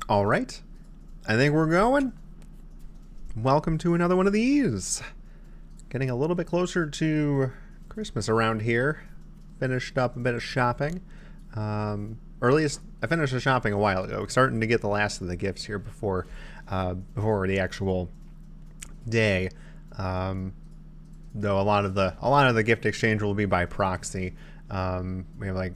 All right. I think we're going. Welcome to another one of these. Getting a little bit closer to Christmas around here. Finished up a bit of shopping. Or at least I finished the shopping a while ago. Starting to get the last of the gifts here before the actual day. Though a lot of the gift exchange will be by proxy. We have like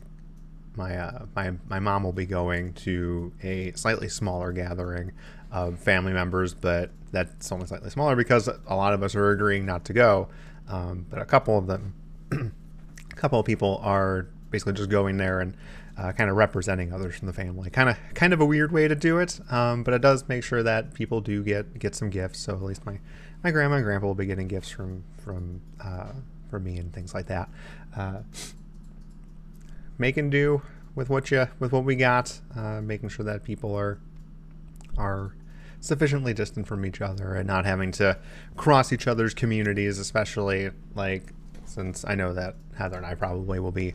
my mom will be going to a slightly smaller gathering of family members, but that's only slightly smaller because a lot of us are agreeing not to go. But a couple of people are basically just going there and kind of representing others from the family. Kind of a weird way to do it, but it does make sure that people do get some gifts. So at least my grandma and grandpa will be getting gifts from me and things like that. Making do with what we got, making sure that people are sufficiently distant from each other and not having to cross each other's communities, especially like since I know that Heather and I probably will be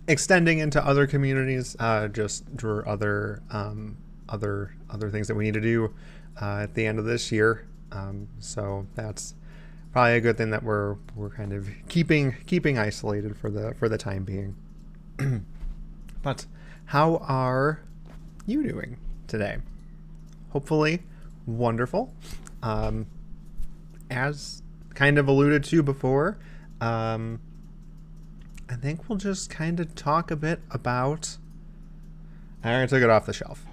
extending into other communities, just for other things that we need to do at the end of this year. So that's probably a good thing that we're kind of keeping isolated for the time being. But how are you doing today? Hopefully wonderful. As kind of alluded to before, I think we'll just kind of talk a bit about. I took it off the shelf.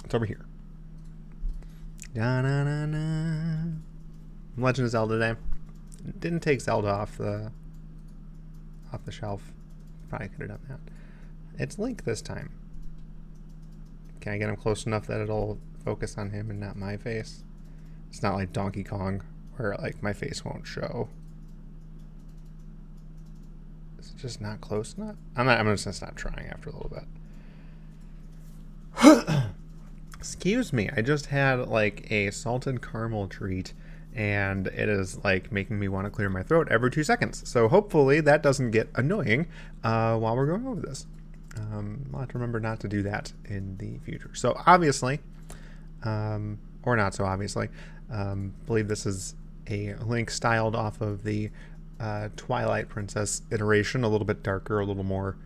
It's over here. Da-na-na-na. Legend of Zelda today. Didn't take Zelda off the shelf. Probably could have done that. It's Link this time. Can I get him close enough that it'll focus on him and not my face? It's not like Donkey Kong where like my face won't show. It's just not close enough. I'm just gonna stop trying after a little bit. Excuse me. I just had like a salted caramel treat, and it is like making me want to clear my throat every 2 seconds. So hopefully that doesn't get annoying while we're going over this. I'll have to remember not to do that in the future. So obviously, or not so obviously, believe this is a Link styled off of the Twilight Princess iteration, a little bit darker, a little more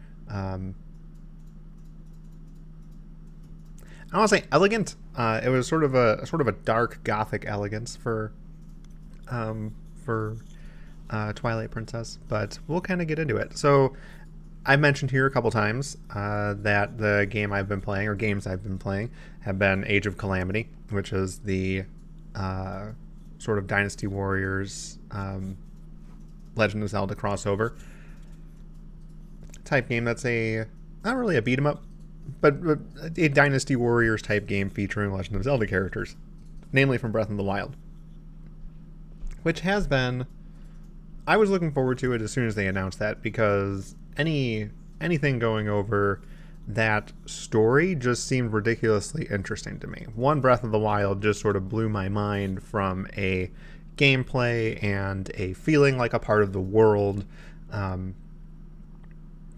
I don't want to say elegant. It was sort of a dark gothic elegance for Twilight Princess, but we'll kind of get into it. So I mentioned here a couple times that the game I've been playing, or games I've been playing, have been Age of Calamity, which is the sort of Dynasty Warriors, Legend of Zelda crossover type game. That's not really a beat 'em up, but a Dynasty Warriors type game featuring Legend of Zelda characters, namely from Breath of the Wild, which has been. I was looking forward to it as soon as they announced that, because anything going over that story just seemed ridiculously interesting to me. One, Breath of the Wild just sort of blew my mind from a gameplay and a feeling like a part of the world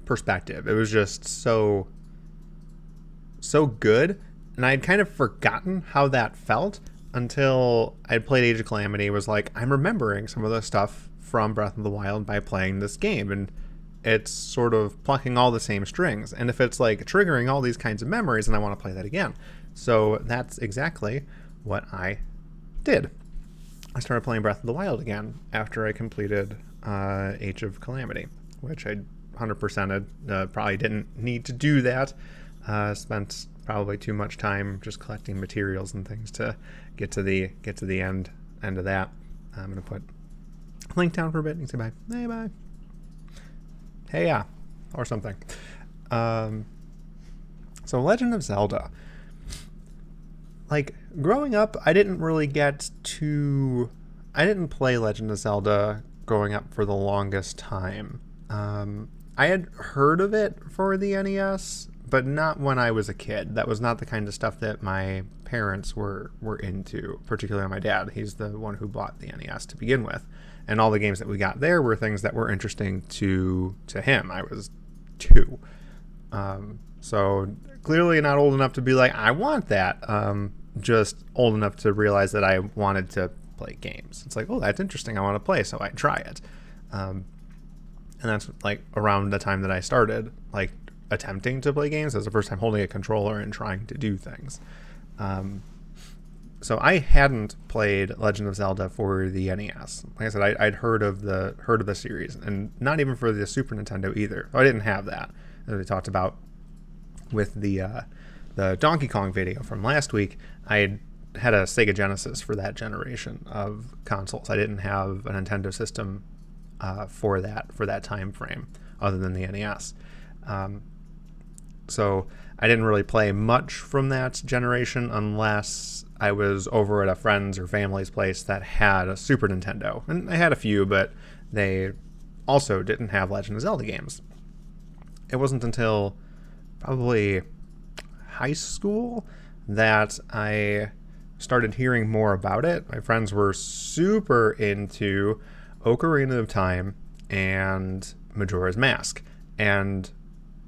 perspective. It was just so good, and I'd kind of forgotten how that felt until I'd played Age of Calamity. It was like, I'm remembering some of the stuff from Breath of the Wild by playing this game, and it's sort of plucking all the same strings. And if it's like triggering all these kinds of memories, and I want to play that again. So that's exactly what I did. I started playing Breath of the Wild again after I completed Age of Calamity, which I 100%ed. Probably didn't need to do that. Spent probably too much time just collecting materials and things to get to the end of that. I'm gonna put Link down for a bit and say bye. Hey, bye. Hey, yeah, or something. So Legend of Zelda. Like, growing up, I didn't play Legend of Zelda growing up for the longest time. I had heard of it for the NES, but not when I was a kid. That was not the kind of stuff that my parents were into, particularly my dad. He's the one who bought the NES to begin with. And all the games that we got there were things that were interesting to him. I was 2. So clearly not old enough to be like, I want that. Just old enough to realize that I wanted to play games. It's like, oh, that's interesting. I want to play, so I try it. And that's like around the time that I started like attempting to play games. That was the first time holding a controller and trying to do things. So I hadn't played Legend of Zelda for the NES. Like I said, I'd heard of the series, and not even for the Super Nintendo either. I didn't have that, as we talked about with the Donkey Kong video from last week. I had a Sega Genesis for that generation of consoles. I didn't have a Nintendo system for that time frame, other than the NES. So I didn't really play much from that generation unless I was over at a friend's or family's place that had a Super Nintendo. And I had a few, but they also didn't have Legend of Zelda games. It wasn't until probably high school that I started hearing more about it. My friends were super into Ocarina of Time and Majora's Mask. And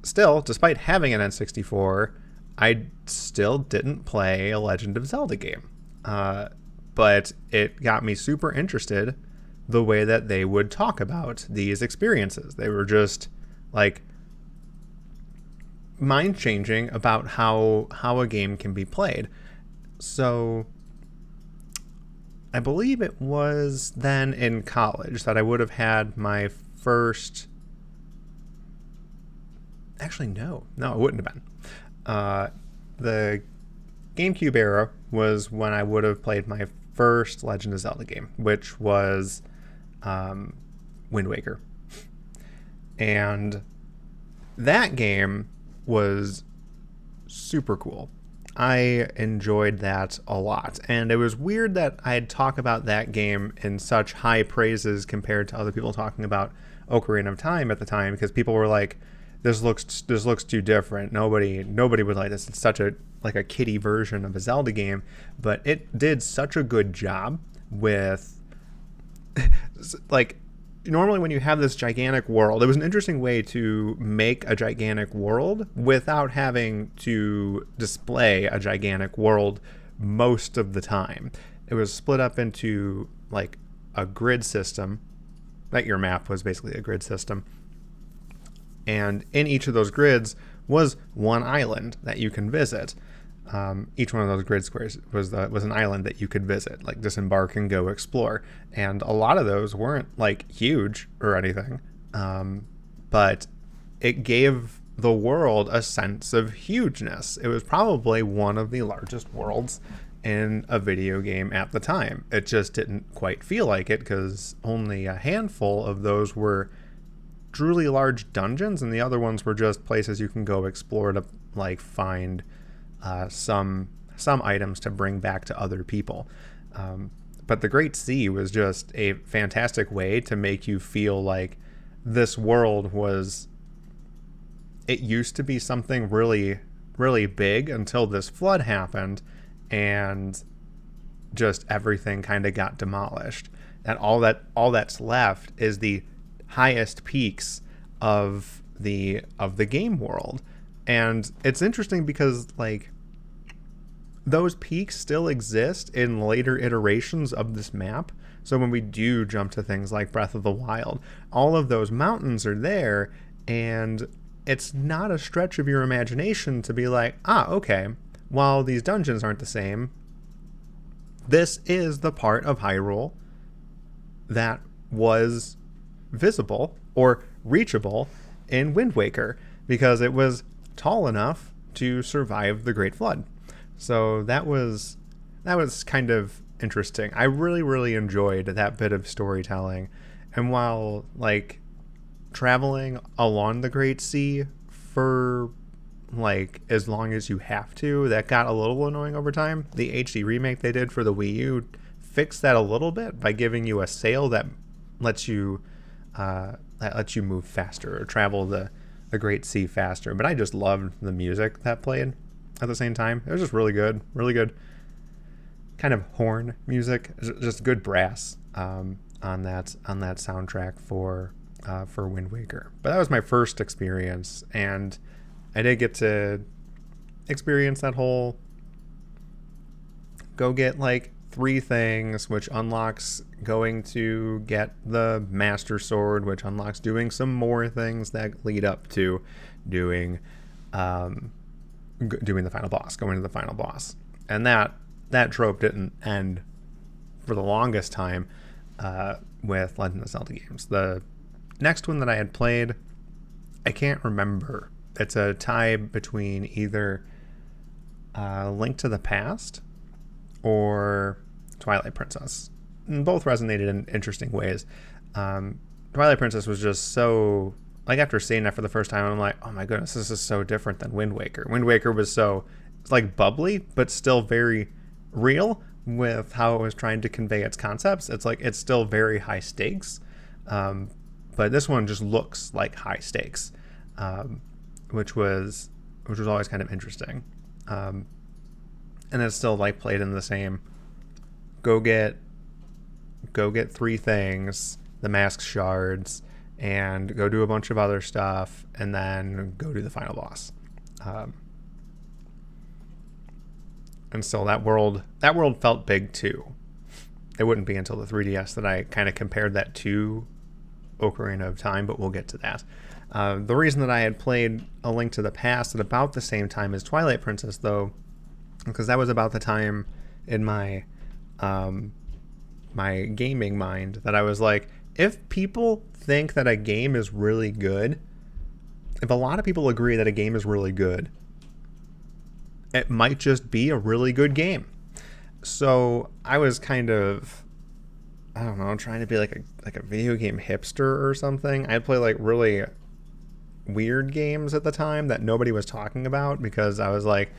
still, despite having an N64, I still didn't play a Legend of Zelda game. But it got me super interested the way that they would talk about these experiences. They were just like mind-changing about how a game can be played. So I believe it was then in college that I would have had my first... Actually, no, it wouldn't have been. The GameCube era was when I would have played my first Legend of Zelda game, which was Wind Waker. And that game was super cool. I enjoyed that a lot. And it was weird that I'd talk about that game in such high praises compared to other people talking about Ocarina of Time at the time, because people were like, this looks too different. Nobody would like this. It's such a kiddie version of a Zelda game, but it did such a good job with like, normally when you have this gigantic world, it was an interesting way to make a gigantic world without having to display a gigantic world most of the time. It was split up into like a grid system. Like your map was basically a grid system. And in each of those grids was one island that you can visit. Each one of those grid squares was an island that you could visit, like disembark and go explore. And a lot of those weren't like huge or anything, but it gave the world a sense of hugeness. It was probably one of the largest worlds in a video game at the time. It just didn't quite feel like it because only a handful of those were truly large dungeons, and the other ones were just places you can go explore to like find some items to bring back to other people. But the Great Sea was just a fantastic way to make you feel like this world was... It used to be something really, really big until this flood happened, and just everything kind of got demolished. And all that's left is the highest peaks of the game world. And it's interesting because like those peaks still exist in later iterations of this map. So when we do jump to things like Breath of the Wild, all of those mountains are there, and it's not a stretch of your imagination to be like, okay, while these dungeons aren't the same, this is the part of Hyrule that was visible or reachable in Wind Waker because it was tall enough to survive the Great Flood. So that was kind of interesting. I really, really enjoyed that bit of storytelling. And while like traveling along the Great Sea for like as long as you have to, that got a little annoying over time. The HD remake they did for the Wii U fixed that a little bit by giving you a sail that lets you move faster or travel the Great Sea faster. But I just loved the music that played at the same time. It was just really good kind of horn music, just good brass on that soundtrack for Wind Waker. But that was my first experience, and I did get to experience that whole go get like 3 things, which unlocks going to get the Master Sword, which unlocks doing some more things that lead up to doing doing the final boss, going to the final boss. And that trope didn't end for the longest time with Legend of Zelda games. The next one that I had played, I can't remember. It's a tie between either Link to the Past or Twilight Princess. And both resonated in interesting ways. Twilight Princess was just so, like, after seeing that for the first time, I'm like, oh my goodness, this is so different than Wind Waker. Wind Waker was so, it's like bubbly, but still very real with how it was trying to convey its concepts. It's like, it's still very high stakes. But this one just looks like high stakes, which was always kind of interesting. And it's still like played in the same go get 3 things, the mask shards, and go do a bunch of other stuff, and then go do the final boss. And so that world felt big too. It wouldn't be until the 3DS that I kind of compared that to Ocarina of Time, but we'll get to that. The reason that I had played A Link to the Past at about the same time as Twilight Princess, though, because that was about the time in my my gaming mind that I was like, if people think that a game is really good, if a lot of people agree that a game is really good, it might just be a really good game. So I was kind of, I don't know, trying to be like a video game hipster or something. I'd play like really weird games at the time that nobody was talking about, because I was like,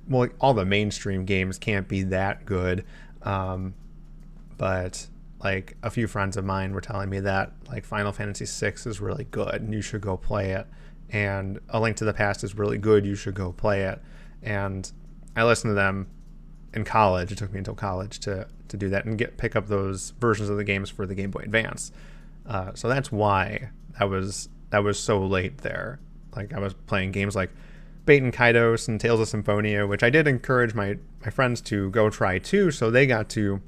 well, like, all the mainstream games can't be that good. But like a few friends of mine were telling me that like Final Fantasy VI is really good and you should go play it. And A Link to the Past is really good, you should go play it. And I listened to them in college. It took me until college to do that and pick up those versions of the games for the Game Boy Advance. So that's why that was so late there. Like I was playing games like Baten Kaitos and Tales of Symphonia, which I did encourage my friends to go try too, so they got to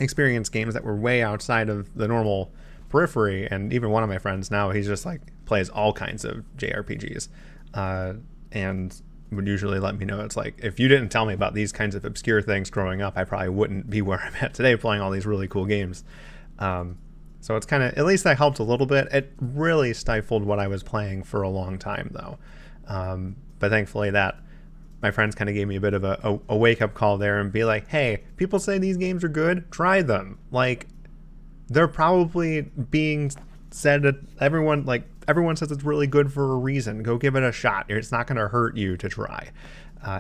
experience games that were way outside of the normal periphery. And even one of my friends now, he's just like plays all kinds of JRPGs, and would usually let me know, it's like, if you didn't tell me about these kinds of obscure things growing up, I probably wouldn't be where I'm at today playing all these really cool games. So it's kind of, at least that helped a little bit. It really stifled what I was playing for a long time though. But thankfully that my friends kind of gave me a bit of a wake-up call there and be like, hey, people say these games are good, try them. Like, they're probably being said that everyone says it's really good for a reason. Go give it a shot. It's not going to hurt you to try.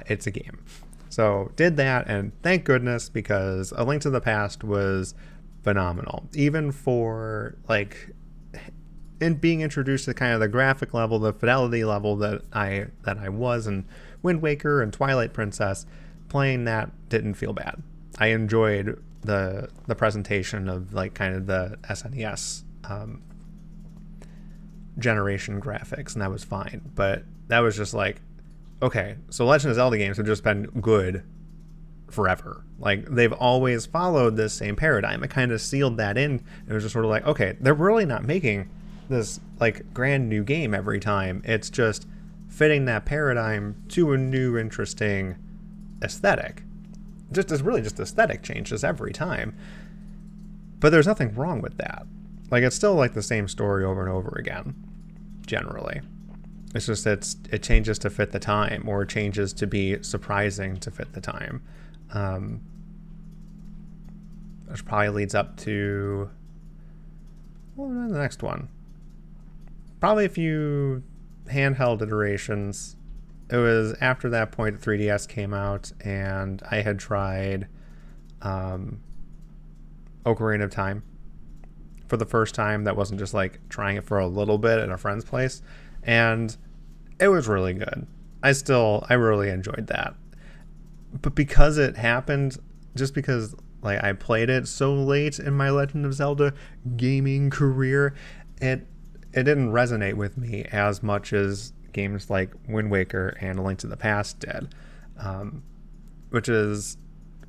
It's a game. So did that, and thank goodness, because A Link to the Past was phenomenal. Even for like in being introduced to kind of the graphic level, the fidelity level that I was in Wind Waker and Twilight Princess, playing that didn't feel bad. I enjoyed the presentation of like kind of the SNES generation graphics, and that was fine. But that was just like, okay, so Legend of Zelda games have just been good forever. Like, they've always followed this same paradigm. It kind of sealed that in. It was just sort of like, okay, they're really not making this like grand new game every time. It's just fitting that paradigm to a new interesting aesthetic. It's really just aesthetic changes every time. But there's nothing wrong with that. Like, it's still like the same story over and over again, generally. It's just it changes to fit the time, or changes to be surprising to fit the time. Which probably leads up to the next one. Probably a few handheld iterations. It was after that point the 3DS came out, and I had tried Ocarina of Time for the first time. That wasn't just like trying it for a little bit at a friend's place, and it was really good. I really enjoyed that. But because it happened, just because like I played it so late in my Legend of Zelda gaming career, it didn't resonate with me as much as games like Wind Waker and A Link to the Past did, which is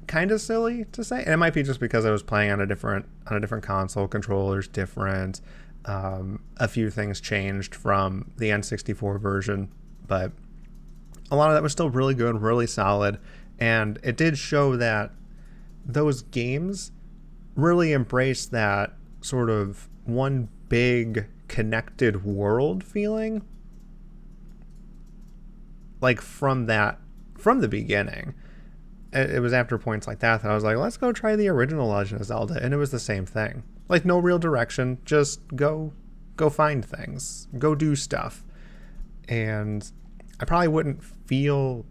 kind of silly to say. And it might be just because I was playing on a different console, controllers different. A few things changed from the N64 version, but a lot of that was still really good, really solid, and it did show that those games really embraced that sort of one big connected world feeling, like from the beginning. It was after points like that I was like, let's go try the original Legend of Zelda, and it was the same thing. Like, no real direction, just go find things, go do stuff. And I probably wouldn't feel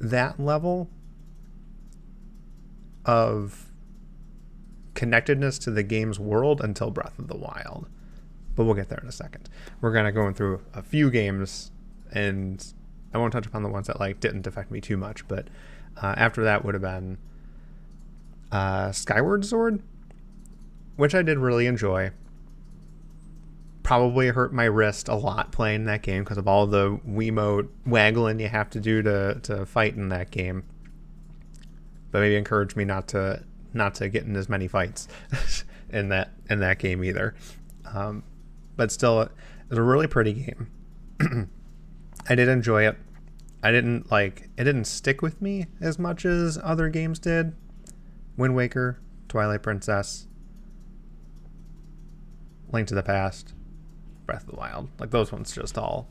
that level of connectedness to the game's world until Breath of the Wild. But we'll get there in a second. We're going to go through a few games, and I won't touch upon the ones that like didn't affect me too much, but after that would have been Skyward Sword, which I did really enjoy. Probably hurt my wrist a lot playing that game because of all the Wiimote waggling you have to do to fight in that game. But maybe encouraged me not to get in as many fights in that game either. But still, it was a really pretty game. I did enjoy it. It didn't stick with me as much as other games did. Wind Waker, Twilight Princess, Link to the Past, Breath of the Wild. Like, those ones just all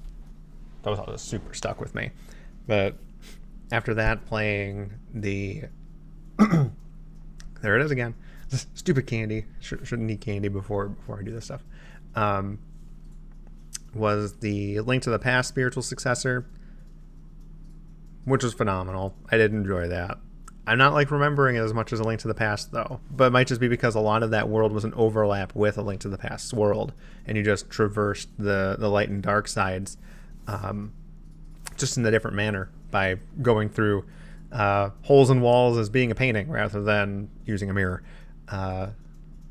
super stuck with me. But after that, playing the there it is again. Stupid candy. Shouldn't eat candy before I do this stuff. Was the Link to the Past spiritual successor, which was phenomenal. I did enjoy that. I'm not like remembering it as much as A Link to the Past though, but it might just be because a lot of that world was an overlap with A Link to the Past's world, and you just traversed the light and dark sides, just in a different manner by going through holes in walls as being a painting rather than using a mirror.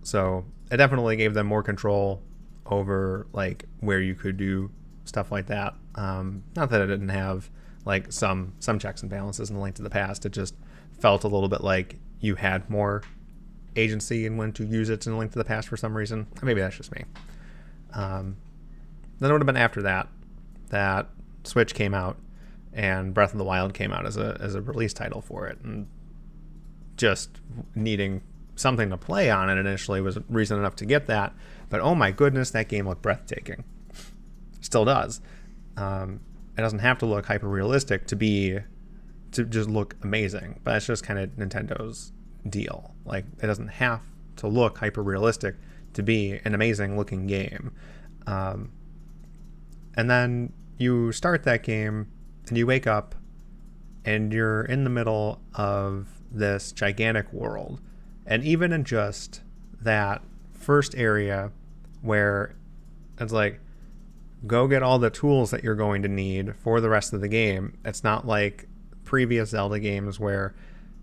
So it definitely gave them more control over like where you could do stuff like that. Not that it didn't have like some checks and balances in A Link to the Past. It just felt a little bit like you had more agency in when to use it in A Link to the Past for some reason. Maybe that's just me. Then it would have been after that Switch came out and Breath of the Wild came out as a release title for it, and just needing something to play on it initially was reason enough to get that. But oh my goodness, that game looked breathtaking. Still does. It doesn't have to look hyper realistic to just look amazing, but that's just kind of Nintendo's deal. Like, it doesn't have to look hyper realistic to be an amazing looking game. And then you start that game and you wake up and you're in the middle of this gigantic world. And even in just that first area where it's like, go get all the tools that you're going to need for the rest of the game. It's not like previous Zelda games where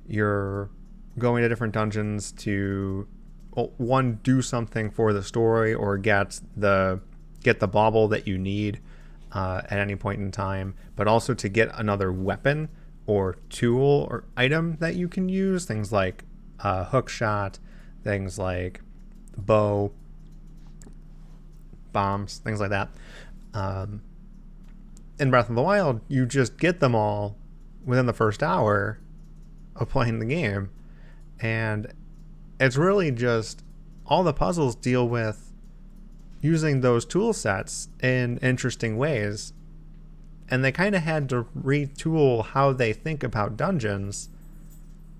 you're going to different dungeons to, one, do something for the story or get the bauble that you need at any point in time, but also to get another weapon or tool or item that you can use. Things like hook shot, things like bow, bombs, things like that. In Breath of the Wild, you just get them all within the first hour of playing the game, and it's really just all the puzzles deal with using those tool sets in interesting ways, and they kind of had to retool how they think about dungeons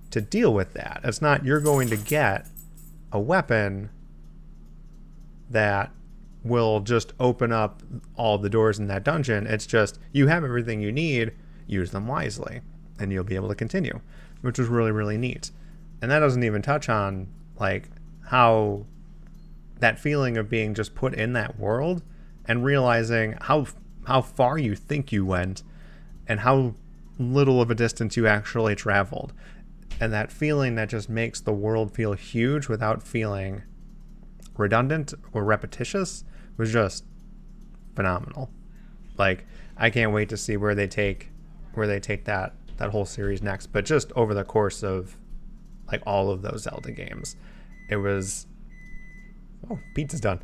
to deal with that. It's not you're going to get a weapon that will just open up all the doors in that dungeon. It's just you have everything you need, use them wisely, and you'll be able to continue, which is really, really neat. And that doesn't even touch on like how that feeling of being just put in that world and realizing how far you think you went and how little of a distance you actually traveled. And that feeling that just makes the world feel huge without feeling redundant or repetitious was just phenomenal. Like, I can't wait to see where they take that whole series next. But just over the course of like all of those Zelda games, it was, oh, pizza's done.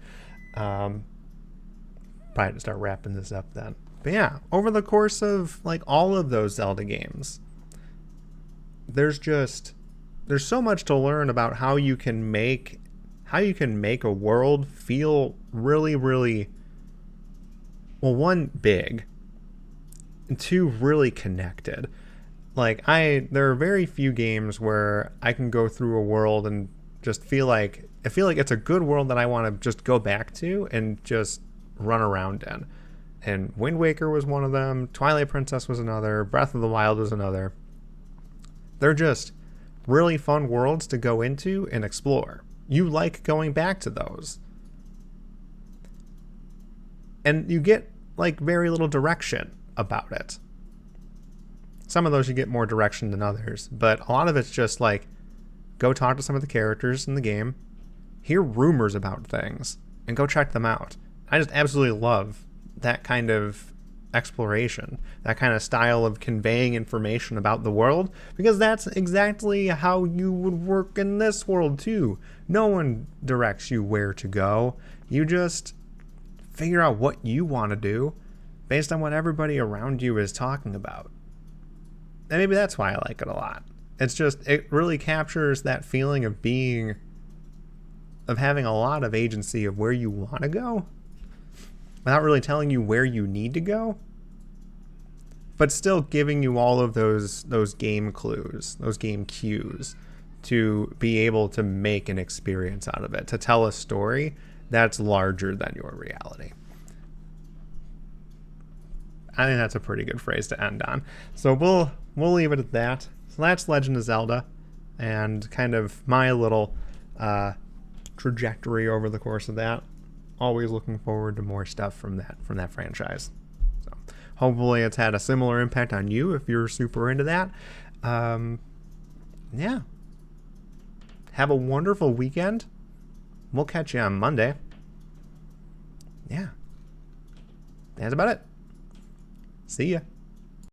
Probably have to start wrapping this up then. But yeah, over the course of like all of those Zelda games, there's so much to learn about how you can make a world feel really, really, well, one, big, and two, really connected. Like, there are very few games where I can go through a world and just feel like it's a good world that I want to just go back to and just run around in. And Wind Waker was one of them, Twilight Princess was another, Breath of the Wild was another. They're just really fun worlds to go into and explore. You like going back to those. And you get like very little direction about it. Some of those you get more direction than others, but a lot of it's just like, go talk to some of the characters in the game, hear rumors about things, and go check them out. I just absolutely love that kind of exploration, that kind of style of conveying information about the world, because that's exactly how you would work in this world too. No one directs you where to go. You just figure out what you want to do based on what everybody around you is talking about. And maybe that's why I like it a lot. It really captures that feeling of having a lot of agency of where you want to go without really telling you where you need to go, but still giving you all of those game clues, those game cues to be able to make an experience out of it, to tell a story that's larger than your reality. I think that's a pretty good phrase to end on. So we'll leave it at that. So that's Legend of Zelda, and kind of my little trajectory over the course of that. Always looking forward to more stuff from that franchise. So hopefully it's had a similar impact on you if you're super into that. Yeah. Have a wonderful weekend. We'll catch you on Monday. Yeah. That's about it. See ya.